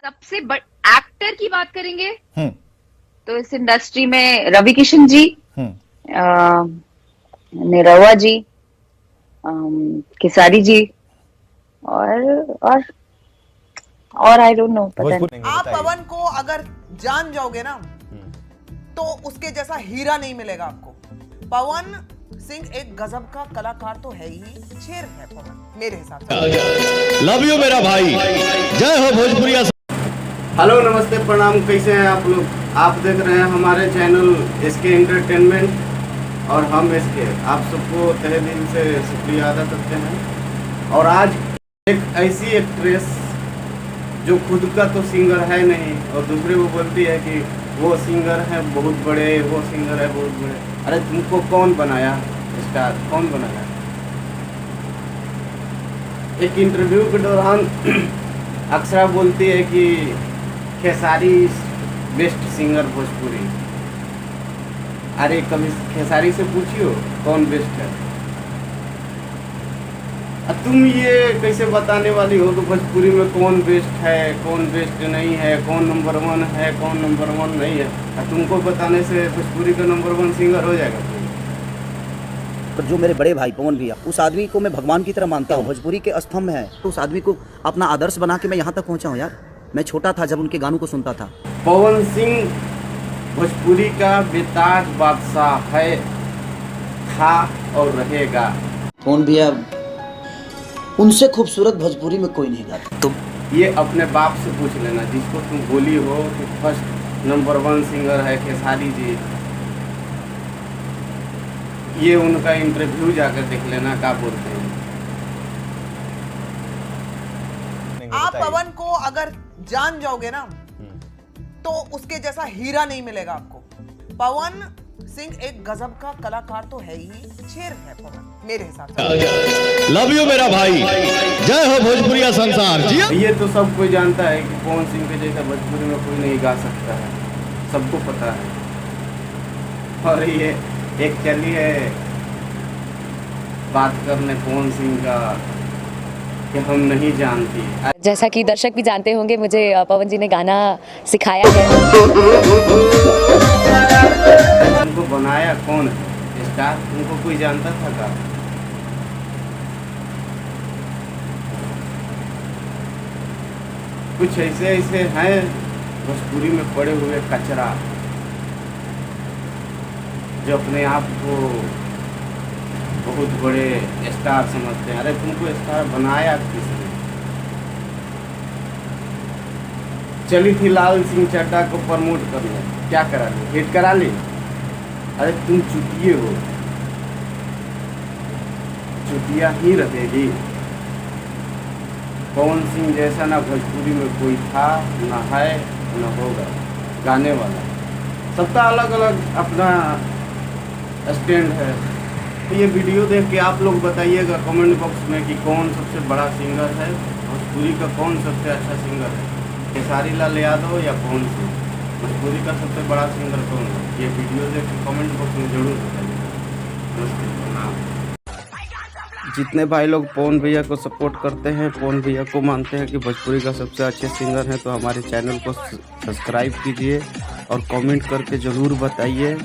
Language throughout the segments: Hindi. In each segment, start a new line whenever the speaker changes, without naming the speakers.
सबसे एक्टर की बात करेंगे
हम्म
तो इस इंडस्ट्री में रवि किशन जी,
हम्म
निरहुआ जी, खेसारी जी और और आई डोंट नो, पता नहीं।
भोजपुरी
आप
बताइए।
पवन को अगर जान जाओगे ना तो उसके जैसा हीरा नहीं मिलेगा आपको। पवन सिंह एक गजब का कलाकार तो है ही, शेर है पवन मेरे हिसाब से।
लव यू मेरा भाई, जय हो भोजपुरिया।
हेलो नमस्ते प्रणाम, कैसे हैं आप लोग। आप देख रहे हैं हमारे चैनल एसके एंटरटेनमेंट और हम एसके आप सबको तहे दिल से शुक्रिया अदा करते हैं। और आज एक ऐसी एक्ट्रेस जो खुद का तो सिंगर है नहीं और दूसरे को बोलती है कि वो सिंगर है बहुत बड़े, वो सिंगर है बहुत बड़े। अरे तुमको कौन बनाया स्टार, कौन बनाया। एक इंटरव्यू के दौरान अक्षरा बोलती है कि खेसारी बेस्ट सिंगर भोजपुरी। अरे कभी खेसारी से पूछियो कौन बेस्ट है। तुम ये कैसे बताने वाली हो कि भोजपुरी में कौन बेस्ट है, कौन बेस्ट नहीं है, कौन नंबर 1 है, कौन नंबर 1 नहीं है। तुमको बताने से भोजपुरी का नंबर 1 सिंगर हो जाएगा।
पर जो मेरे बड़े भाई पवन भैया, उस आदमी को मैं भगवान की तरह मानता हूँ, भोजपुरी के स्तंभ है। तो उस आदमी को अपना आदर्श बना के मैं यहाँ तक पहुँचा हूँ यार। मैं छोटा था जब उनके गानों को सुनता था।
पवन सिंह भोजपुरी का बेताज बादशाह है, था और रहेगा।
पवन भैया उनसे खूबसूरत भोजपुरी में कोई नहीं गाता। तो
ये अपने बाप से पूछ लेना जिसको तुम बोली हो कि फर्स्ट नंबर 1 सिंगर है खेसारी जी। ये उनका इंटरव्यू जाकर देख लेना, क्या बोलते हैं।
आप पवन को अगर जान जाओगे ना तो उसके जैसा हीरा नहीं मिलेगा आपको। पवन सिंह एक गजब का कलाकार तो है ही, शेर है पवन मेरे हिसाब से।
लव यू मेरा भाई, जय हो भोजपुरिया संसार जी।
ये तो सब कोई जानता है कि पवन सिंह के जैसा भोजपुरी में कोई नहीं गा सकता है, सबको पता है। और ये एक चली है बात करने पवन सिंह का कि हम नहीं जानती।
जैसा कि दर्शक भी जानते होंगे, मुझे पवन जी ने गाना सिखाया है।
उनको बनाया कौन है स्टार, उनको कोई जानता था क्या। कुछ ऐसे ऐसे हैं भोजपुरी में पड़े हुए कचरा जो अपने आप को बहुत बड़े स्टार समझते हैं। अरे तुमको स्टार बनाया किसने। चली थी लाल सिंह चड्ढा को प्रमोट करने, क्या करा ली, हिट करा ली। अरे तुम चुटिए हो, चुटिया ही रहेगी। पवन सिंह जैसा ना भोजपुरी में कोई था, ना है, ना होगा गाने वाला। सबका अलग अलग अपना स्टैंड है। तो ये वीडियो देख के आप लोग बताइएगा कमेंट बॉक्स में कि कौन सबसे बड़ा सिंगर है भोजपुरी का, कौन सबसे अच्छा सिंगर है, खेसारी लाल यादव या पवन सिंह। भोजपुरी का सबसे बड़ा सिंगर कौन है, ये वीडियो देख के कमेंट बॉक्स में जरूर बताइएगा। जितने भाई लोग पवन भैया को सपोर्ट करते हैं, पवन भैया को मानते हैं कि भोजपुरी का सबसे अच्छे सिंगर हैं, तो हमारे चैनल को सब्सक्राइब कीजिए और कमेंट करके ज़रूर बताइए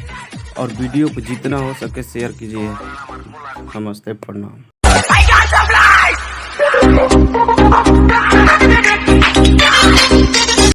और वीडियो को जितना हो सके शेयर कीजिए। नमस्ते, प्रणाम।